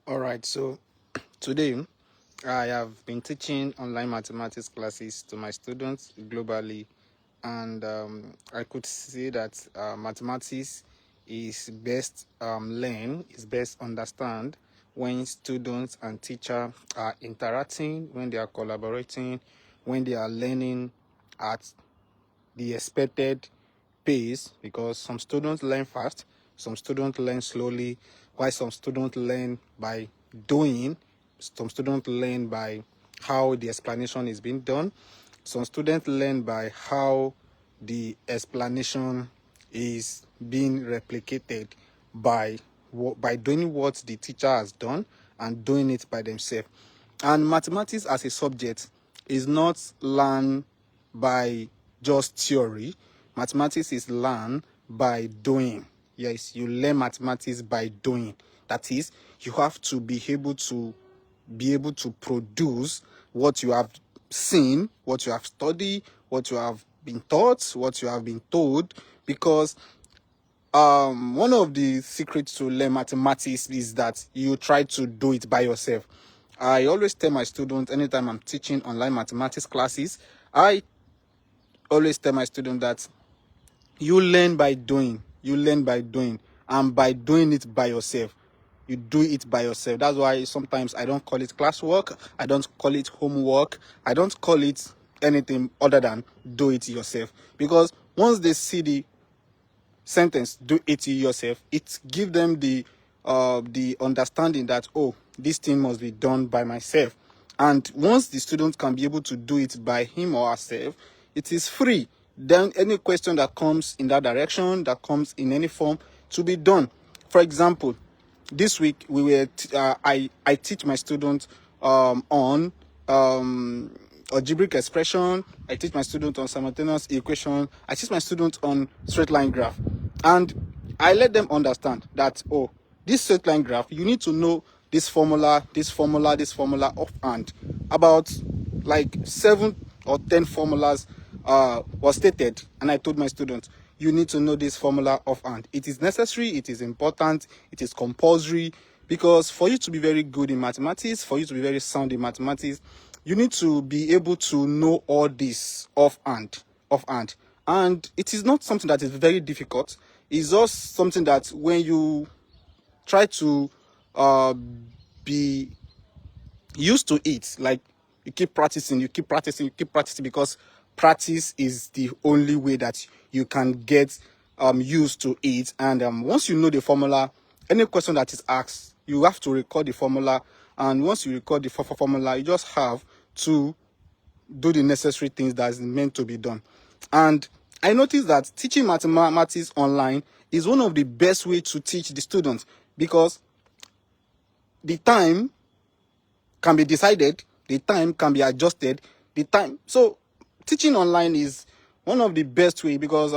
All right, so today I have been teaching online mathematics classes to my students globally, and I could see that mathematics is best learned, is best understand when students and teacher are interacting, when they are collaborating, when they are learning at the expected pace, because some students learn fast, some students learn slowly, while some students learn by doing, some students learn by how the explanation is being done, some students learn by how the explanation is being replicated by doing what the teacher has done and doing it by themselves. And mathematics as a subject is not learned by just theory. Mathematics is learned by doing. Yes, you learn mathematics by doing. That is, you have to be able to produce what you have seen, what you have studied, what you have been taught, what you have been told, because one of the secrets to learn mathematics is that you try to do it by yourself. I always tell my students, anytime I'm teaching online mathematics classes, I always tell my students that you learn by doing. You learn by doing, and by doing it by yourself. You do it by yourself. That's why sometimes I don't call it classwork, I don't call it homework, I don't call it anything other than do it yourself. Because once they see the sentence "do it yourself," it gives them the understanding that, oh, this thing must be done by myself. And once the student can be able to do it by him or herself, it is free. Then any question that comes in that direction, that comes in any form, to be done. For example, this week we were I teach my students on algebraic expression. I teach my students on simultaneous equation. I teach my students on straight line graph, and I let them understand that, oh, this straight line graph, you need to know this formula, this formula, this formula offhand. About like 7 or 10 formulas was stated, and I told my students, you need to know this formula offhand. It is necessary, it is important, it is compulsory, because for you to be very good in mathematics, for you to be very sound in mathematics, you need to be able to know all this offhand. And it is not something that is very difficult. It's just something that when you try to be used to it, like you keep practicing, because practice is the only way that you can get used to it. And once you know the formula, any question that is asked, you have to record the formula. And once you record the formula, you just have to do the necessary things that is meant to be done. And I noticed that teaching mathematics online is one of the best ways to teach the students, because the time can be decided, the time can be adjusted, so teaching online is one of the best way. Because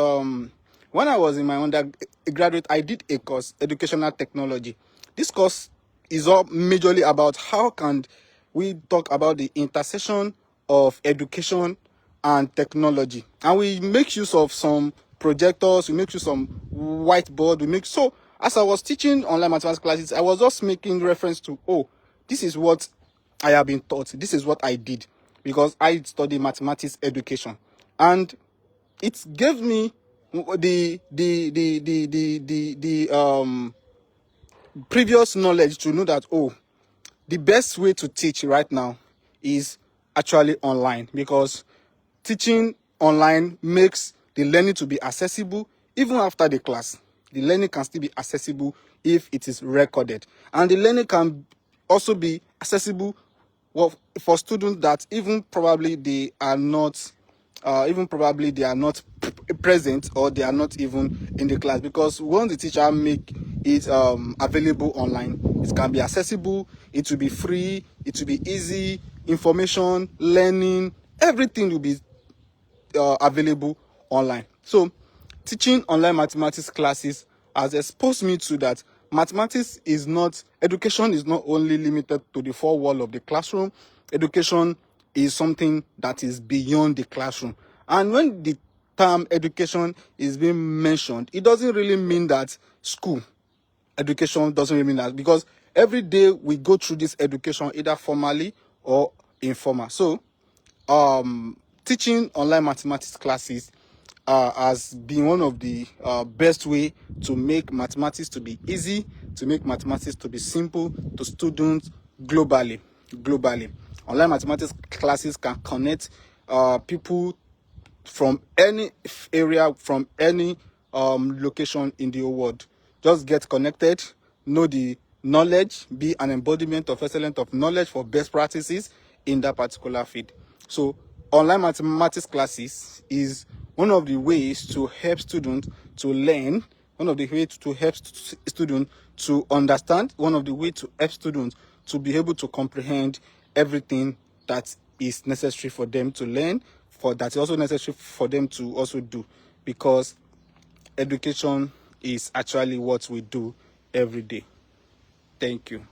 when I was in my undergraduate, I did a course, educational technology. This course is all majorly about how can we talk about the intersection of education and technology, and we make use of some projectors, we make use of some whiteboard, so as I was teaching online mathematics classes, I was just making reference to, oh, this is what I have been taught, this is what I did, because I studied mathematics education, and it gave me the previous knowledge to know that, oh, the best way to teach right now is actually online, because teaching online makes the learning to be accessible even after the class. The learning can still be accessible if it is recorded, and the learning can also be accessible for students that even probably they are not present, or they are not even in the class, because once the teacher make it available online, it can be accessible, it will be free, it will be easy, information, learning, everything will be available online. So teaching online mathematics classes has exposed me to that education is not only limited to the four walls of the classroom. Education is something that is beyond the classroom. And when the term education is being mentioned, it doesn't really mean that school. education doesn't really mean that, because every day we go through this education either formally or informal. So teaching online mathematics classes has been one of the best way to make mathematics to be easy, to make mathematics to be simple to students globally. Online mathematics classes can connect people from any area, from any location in the whole world. Just get connected, know the knowledge, be an embodiment of excellence of knowledge for best practices in that particular field. So online mathematics classes is one of the ways to help students to learn, one of the ways to help students to understand, one of the ways to help students to be able to comprehend everything that is necessary for them to learn, for that is also necessary for them to also do, because education is actually what we do every day. Thank you.